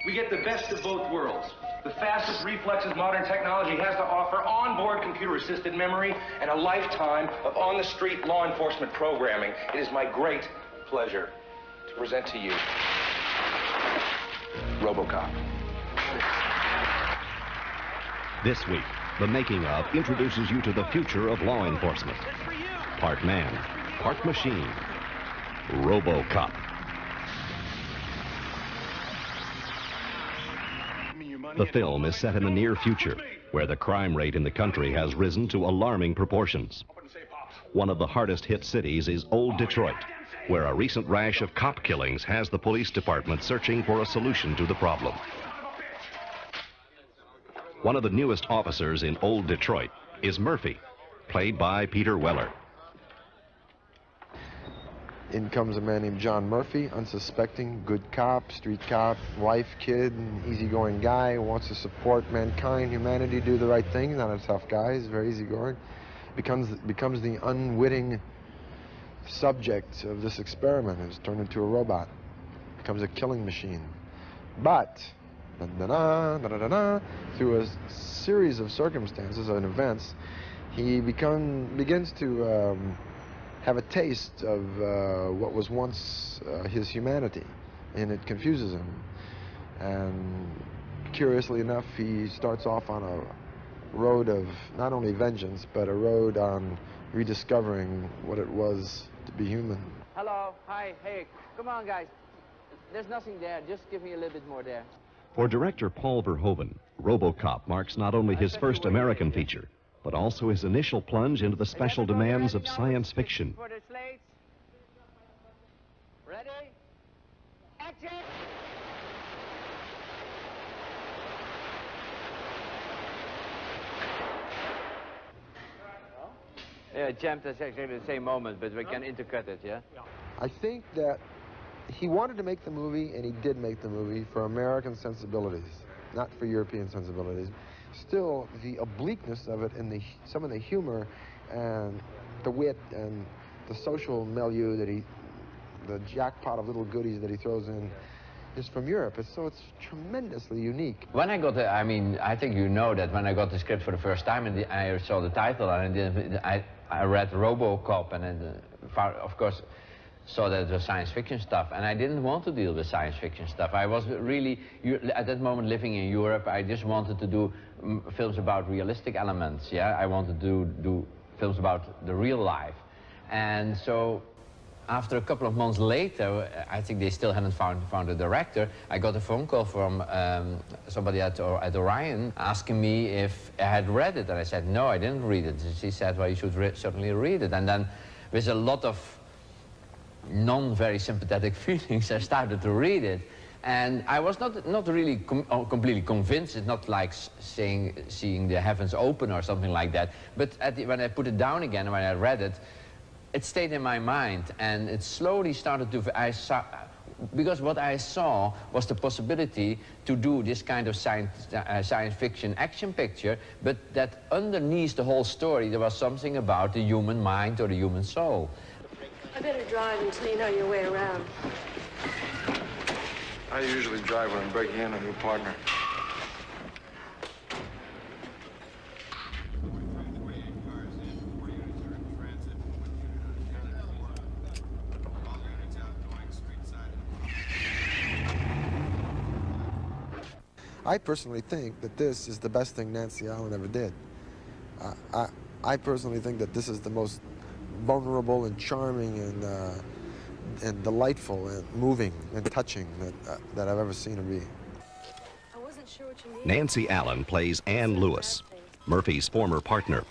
We get the best of both worlds. The fastest reflexes modern technology has to offer, onboard computer-assisted memory, and a lifetime of on-the-street law enforcement programming. It is my great pleasure to present to you RoboCop. This week, The Making of introduces you to the future of law enforcement. Part man, part machine. RoboCop. The film is set in the near future, where the crime rate in the country has risen to alarming proportions. One of the hardest hit cities is Old Detroit, where a recent rash of cop killings has the police department searching for a solution to the problem. One of the newest officers in Old Detroit is Murphy, played by Peter Weller. In comes a man named John Murphy, unsuspecting, good cop, street cop, wife, kid, easygoing guy, wants to support mankind, humanity, do the right thing. He's not a tough guy, he's very easygoing. Becomes the unwitting subject of this experiment. Is turned into a robot. Becomes a killing machine. But, through a series of circumstances and events, he begins to have a taste of what was once his humanity, and it confuses him. And curiously enough, he starts off on a road of not only vengeance, but a road on rediscovering what it was to be human. Hello, hi, hey, come on guys. There's nothing there, just give me a little bit more there. For director Paul Verhoeven, RoboCop marks not only his first American feature, but also his initial plunge into the special demands of science fiction. For the slates. Ready? Action! Yeah, jammed is actually the same moment, but we can intercut it, yeah? I think that he wanted to make the movie, and he did make the movie, for American sensibilities, not for European sensibilities. Still, the obliqueness of it and some of the humor and the wit and the social milieu that the jackpot of little goodies that he throws in is from Europe. So it's tremendously unique. When I got I think you know that when I got the script for the first time and I saw the title and I read RoboCop and then, of course, saw that it was science fiction stuff, and I didn't want to deal with science fiction stuff. I was really, at that moment, living in Europe. I just wanted to do films about realistic elements, yeah? I wanted to do films about the real life. And so, after a couple of months later, I think they still hadn't found a director, I got a phone call from somebody at Orion asking me if I had read it, and I said, no, I didn't read it. She said, well, you should certainly read it. And then, with a lot of non-very sympathetic feelings, I started to read it, and I was not really completely convinced. It's not like seeing the heavens open or something like that, but when I put it down again, when I read it, it stayed in my mind, and it slowly started to, because what I saw was the possibility to do this kind of science fiction action picture, but that underneath the whole story there was something about the human mind or the human soul. I better drive until you know your way around. I usually drive when I'm breaking in a new partner. I personally think that this is the best thing Nancy Allen ever did. I personally think that this is the most vulnerable and charming and delightful and moving and touching that I've ever seen her be. I wasn't sure what you needed. Nancy Allen plays Ann Lewis, Murphy's former partner,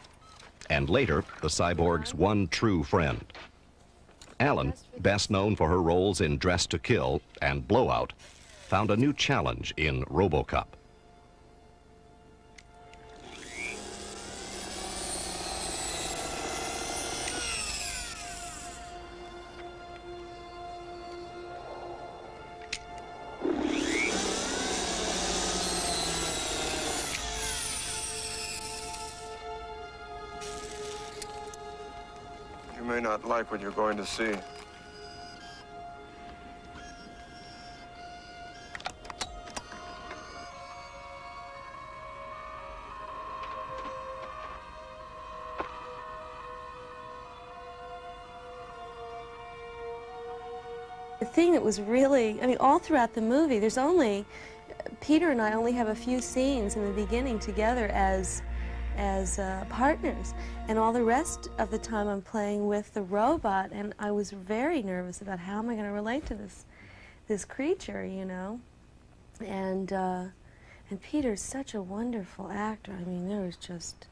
and later the cyborg's one true friend. Allen, best known for her roles in Dress to Kill and Blowout, found a new challenge in RoboCop. You may not like what you're going to see. thing that was really, I mean, all throughout the movie, there's only, Peter and I only have a few scenes in the beginning together as partners, and all the rest of the time I'm playing with the robot, and I was very nervous about how am I going to relate to this creature, you know. And Peter's such a wonderful actor. I mean, there was just,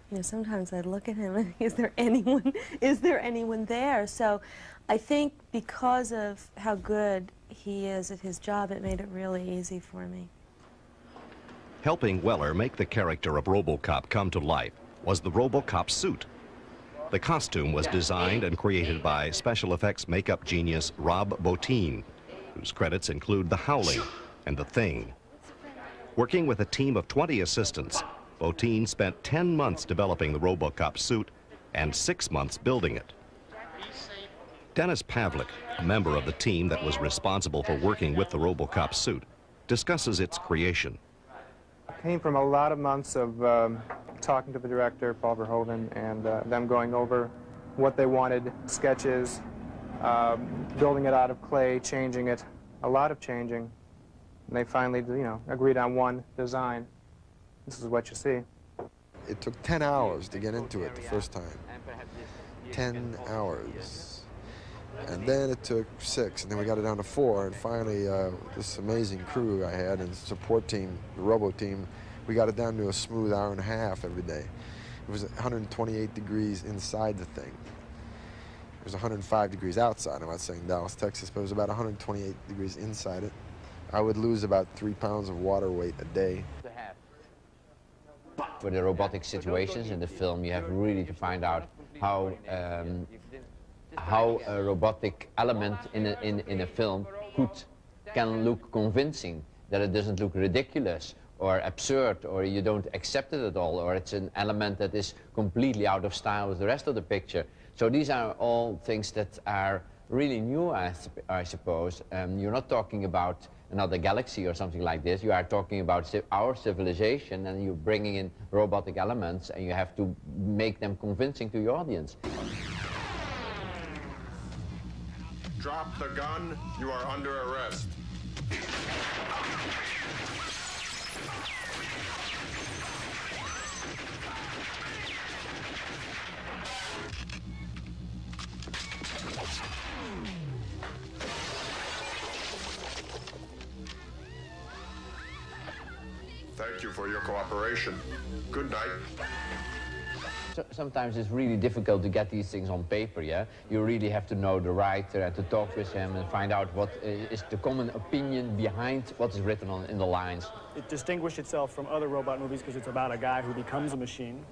you know, sometimes I'd look at him and is there anyone there? So I think because of how good he is at his job, it made it really easy for me. Helping Weller make the character of RoboCop come to life was the RoboCop suit. The costume was designed and created by special effects makeup genius Rob Bottin, whose credits include The Howling and The Thing. Working with a team of 20 assistants, Bottin spent 10 months developing the RoboCop suit and 6 months building it. Dennis Pavlik, a member of the team that was responsible for working with the RoboCop suit, discusses its creation. It came from a lot of months of talking to the director, Paul Verhoeven, and them going over what they wanted, sketches, building it out of clay, changing it, a lot of changing. And they finally, you know, agreed on one design. This is what you see. It took 10 hours to get into it the first time. 10 hours. And then it took 6, and then we got it down to 4, and finally this amazing crew I had and support team, the robo team, we got it down to a smooth hour and a half every day. It was 128 degrees inside the thing. It was 105 degrees outside. I'm not saying Dallas, Texas, but it was about 128 degrees inside it. I would lose about 3 pounds of water weight a day. For the robotic situations in the film, you have really to find out how a robotic element in a film can look convincing, that it doesn't look ridiculous or absurd, or you don't accept it at all, or it's an element that is completely out of style with the rest of the picture. So these are all things that are really new, I suppose. You're not talking about another galaxy or something like this. You are talking about our civilization, and you're bringing in robotic elements, and you have to make them convincing to your audience. Drop the gun. You are under arrest. Thank you for your cooperation. Good night. Sometimes it's really difficult to get these things on paper, yeah? You really have to know the writer and to talk with him and find out what is the common opinion behind what is written in the lines. It distinguished itself from other robot movies because it's about a guy who becomes a machine.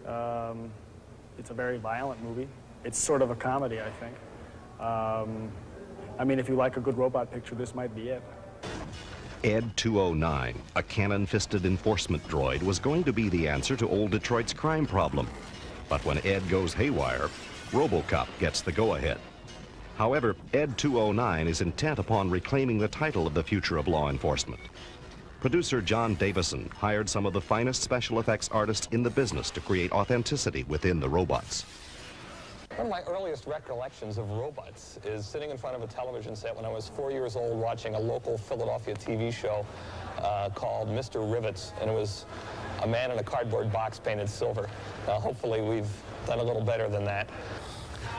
It's a very violent movie. It's sort of a comedy, I think. I mean, if you like a good robot picture, this might be it. Ed 209, a cannon-fisted enforcement droid, was going to be the answer to old Detroit's crime problem. But when Ed goes haywire, RoboCop gets the go-ahead. However, Ed 209 is intent upon reclaiming the title of the future of law enforcement. Producer John Davison hired some of the finest special effects artists in the business to create authenticity within the robots. One of my earliest recollections of robots is sitting in front of a television set when I was 4 years old watching a local Philadelphia TV show called Mr. Rivets, and it was a man in a cardboard box painted silver. Hopefully we've done a little better than that.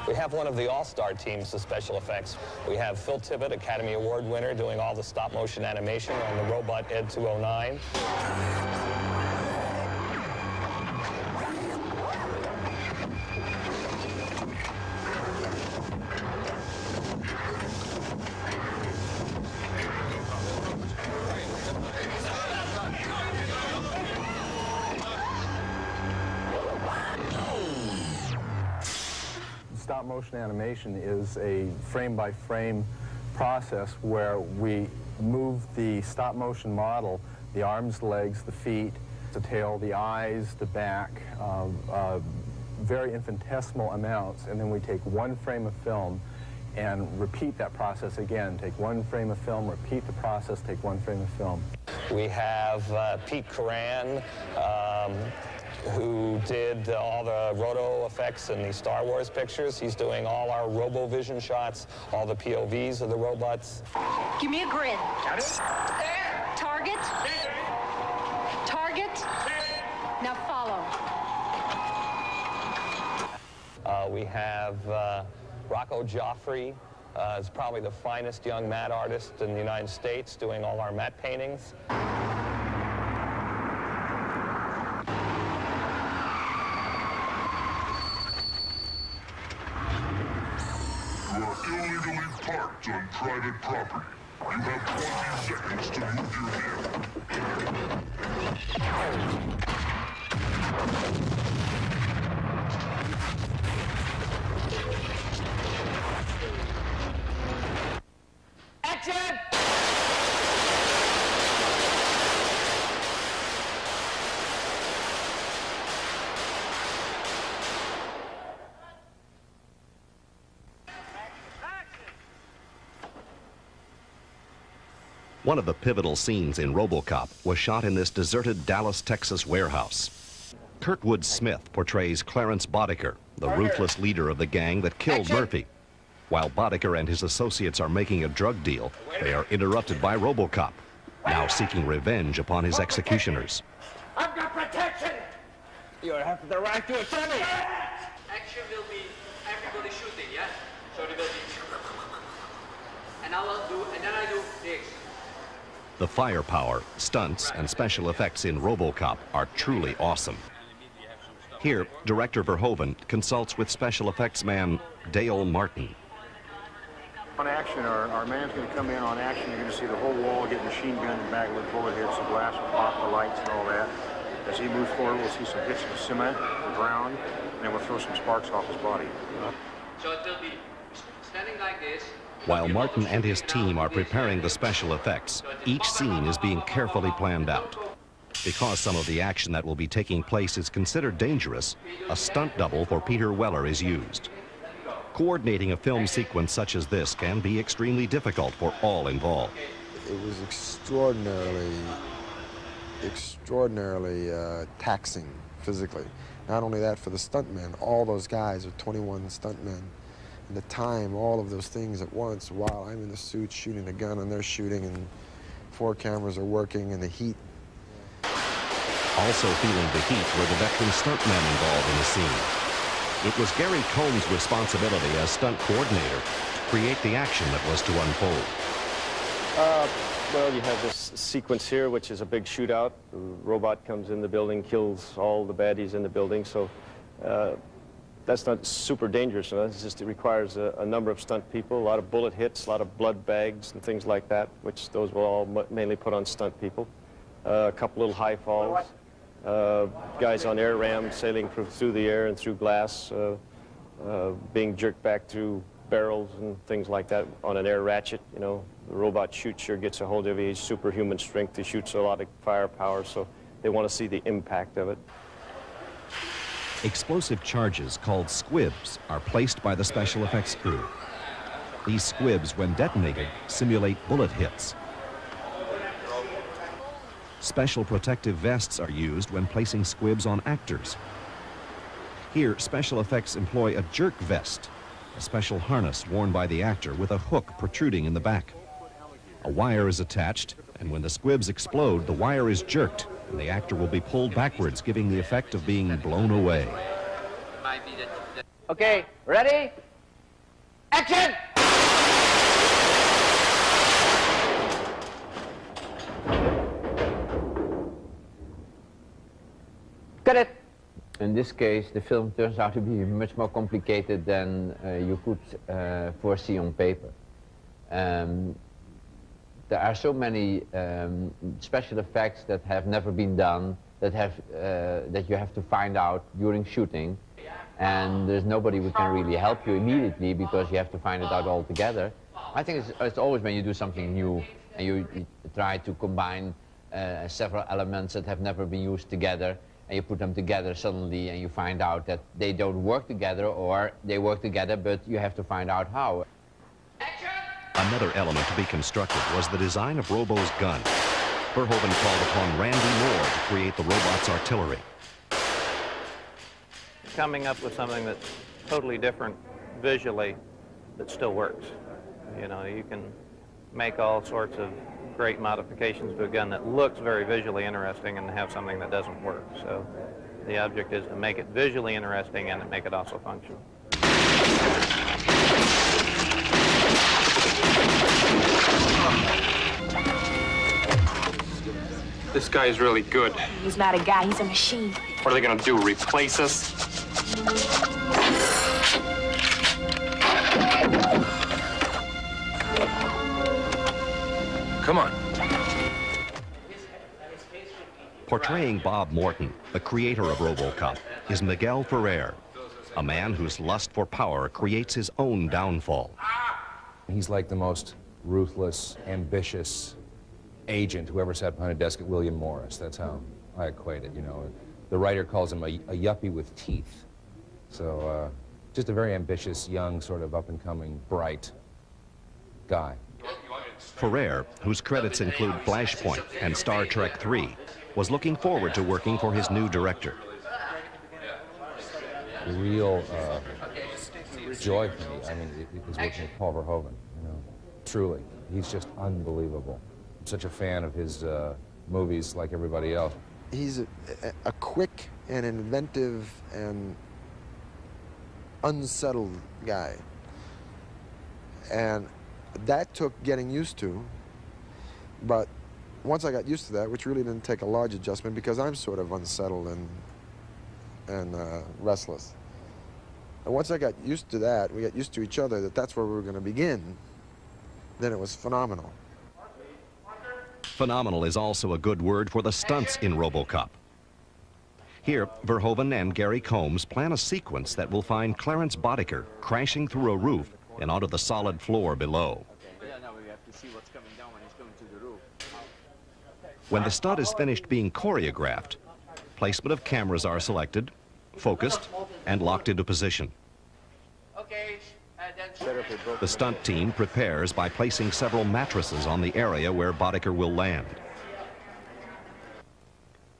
We have one of the all-star teams of special effects. We have Phil Tippett, Academy Award winner, doing all the stop-motion animation on the robot Ed 209. Stop-motion animation is a frame-by-frame process where we move the stop-motion model, the arms, legs, the feet, the tail, the eyes, the back, very infinitesimal amounts, and then we take one frame of film and repeat that process again. Take one frame of film, repeat the process, take one frame of film. We have Pete Coran, who did all the roto effects in the Star Wars pictures. He's doing all our RoboVision shots, all the POVs of the robots. Give me a grid. Target. Target. Now follow. We have Rocco Joffrey. Is probably the finest young matte artist in the United States, doing all our matte paintings. You are illegally parked on private property. You have 20 seconds to move your vehicle. Action! One of the pivotal scenes in RoboCop was shot in this deserted Dallas, Texas warehouse. Kurtwood Smith portrays Clarence Boddicker, the ruthless leader of the gang that killed Murphy. While Boddicker and his associates are making a drug deal, they are interrupted by RoboCop, now seeking revenge upon his executioners. I've got protection! You have the right to attorney! Action will be everybody shooting, yeah? So there will be... And then I do this. The firepower, stunts, and special effects in RoboCop are truly awesome. Here, director Verhoeven consults with special effects man Dale Martin. On action, our man's going to come in on action. You're going to see the whole wall get machine gunned back with bullet hits. The glass will pop, the lights and all that. As he moves forward, we'll see some hits of cement, the ground, and then we'll throw some sparks off his body. So it will be standing like this. While Martin and his team are preparing the special effects, each scene is being carefully planned out. Because some of the action that will be taking place is considered dangerous, a stunt double for Peter Weller is used. Coordinating a film sequence such as this can be extremely difficult for all involved. It was extraordinarily taxing physically. Not only that, for the stuntmen, all those guys are 21 stuntmen. And the time, all of those things at once, while I'm in the suit shooting a gun and they're shooting and 4 cameras are working and the heat. Also feeling the heat were the veteran stuntmen involved in the scene. It was Gary Cohn's responsibility as stunt coordinator to create the action that was to unfold. Well, you have this sequence here, which is a big shootout. The robot comes in the building, kills all the baddies in the building, so that's not super dangerous. It's just, it requires a number of stunt people, a lot of bullet hits, a lot of blood bags and things like that, which those will all mainly put on stunt people. A couple little high falls. Guys on air rams sailing through the air and through glass, being jerked back through barrels and things like that on an air ratchet. You know, the robot sure gets a hold of his superhuman strength. He shoots a lot of firepower, so they want to see the impact of it. Explosive charges called squibs are placed by the special effects crew. These squibs, when detonated, simulate bullet hits. Special protective vests are used when placing squibs on actors. Here, special effects employ a jerk vest, a special harness worn by the actor with a hook protruding in the back. A wire is attached, and when the squibs explode, the wire is jerked, and the actor will be pulled backwards, giving the effect of being blown away. Okay, ready? Action! Cut it! In this case, the film turns out to be much more complicated than you could foresee on paper. There are so many special effects that have never been done, that you have to find out during shooting, and there's nobody who can really help you immediately because you have to find it out all together. I think it's always when you do something new and you try to combine several elements that have never been used together, and you put them together suddenly and you find out that they don't work together, or they work together but you have to find out how. Another element to be constructed was the design of Robo's gun. Verhoeven called upon Randy Moore to create the robot's artillery. coming up with something that's totally different visually that still works. You know, you can make all sorts of great modifications to a gun that looks very visually interesting and have something that doesn't work. So the object is to make it visually interesting and to make it also function. This guy is really good. He's not a guy, he's a machine. What are they gonna do, replace us? Come on. Portraying Bob Morton, the creator of RoboCop, is Miguel Ferrer, a man whose lust for power creates his own downfall. He's like the most ruthless, ambitious agent who ever sat behind a desk at William Morris. That's how I equate it, you know. The writer calls him a yuppie with teeth. So just a very ambitious, young, sort of up-and-coming, bright guy. Ferrer, whose credits include Flashpoint and Star Trek III, was looking forward to working for his new director. The real joy for me, I mean, it was working with Paul Verhoeven, you know. Truly, he's just unbelievable. I'm such a fan of his movies like everybody else. He's a quick and inventive and unsettled guy. And that took getting used to, but once I got used to that, which really didn't take a large adjustment because I'm sort of unsettled and restless. And once I got used to that, we got used to each other, that's where we were going to begin, then it was phenomenal. Phenomenal is also a good word for the stunts in RoboCop. Here, Verhoeven and Gary Combs plan a sequence that will find Clarence Boddicker crashing through a roof and onto the solid floor below. When the stunt is finished being choreographed, placement of cameras are selected, focused, and locked into position. The stunt team prepares by placing several mattresses on the area where Boddicker will land.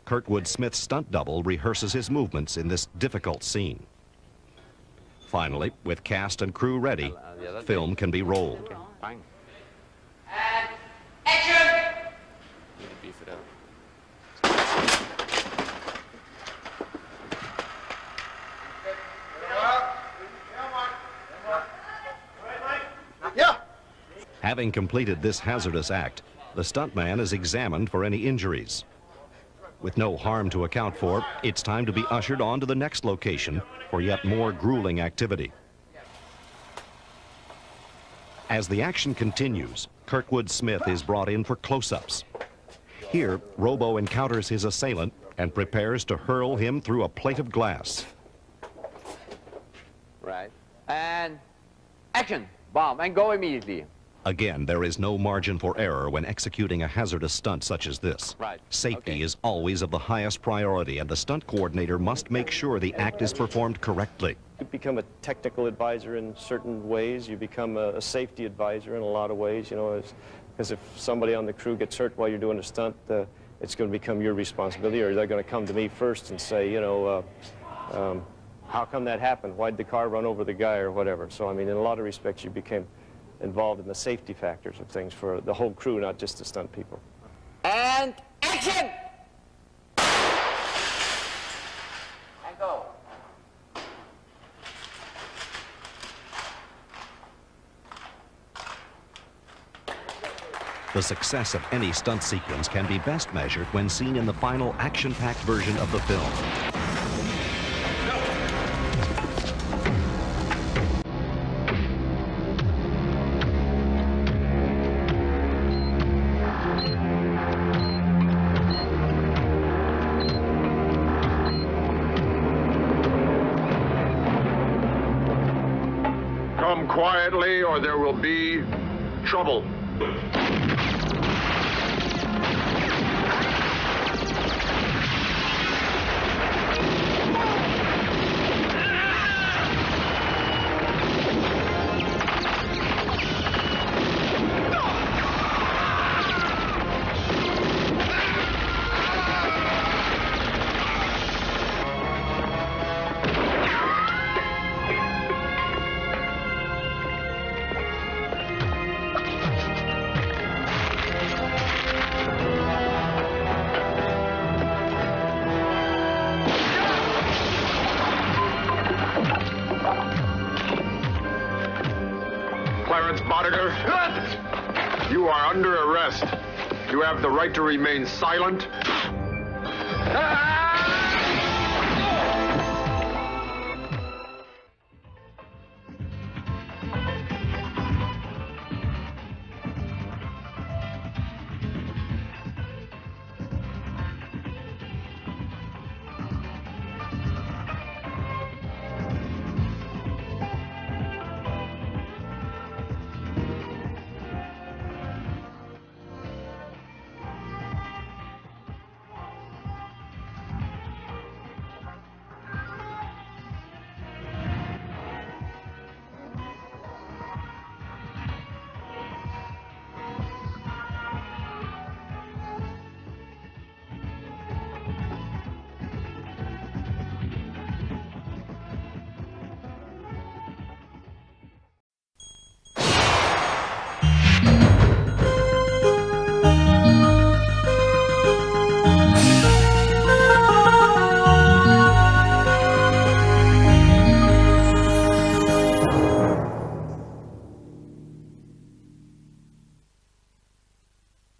Kurtwood Smith's stunt double rehearses his movements in this difficult scene. Finally, with cast and crew ready, film can be rolled. Having completed this hazardous act, the stuntman is examined for any injuries. With no harm to account for, it's time to be ushered on to the next location for yet more grueling activity. As the action continues, Kurtwood Smith is brought in for close-ups. Here, Robo encounters his assailant and prepares to hurl him through a plate of glass. Right. And action. Bomb. And go immediately. Again, there is no margin for error when executing a hazardous stunt such as this. Right. Safety is always of the highest priority, and the stunt coordinator must make sure the act is performed correctly. You become a technical advisor in certain ways. You become a safety advisor in a lot of ways, you know, because if somebody on the crew gets hurt while you're doing a stunt, it's going to become your responsibility, or they're going to come to me first and say, you know, how come that happened? Why'd the car run over the guy or whatever? So, I mean, in a lot of respects, you became involved in the safety factors of things for the whole crew, not just the stunt people. And action! And go. The success of any stunt sequence can be best measured when seen in the final action-packed version of the film. Come quietly or there will be trouble. arrest. You have the right to remain silent. Ah!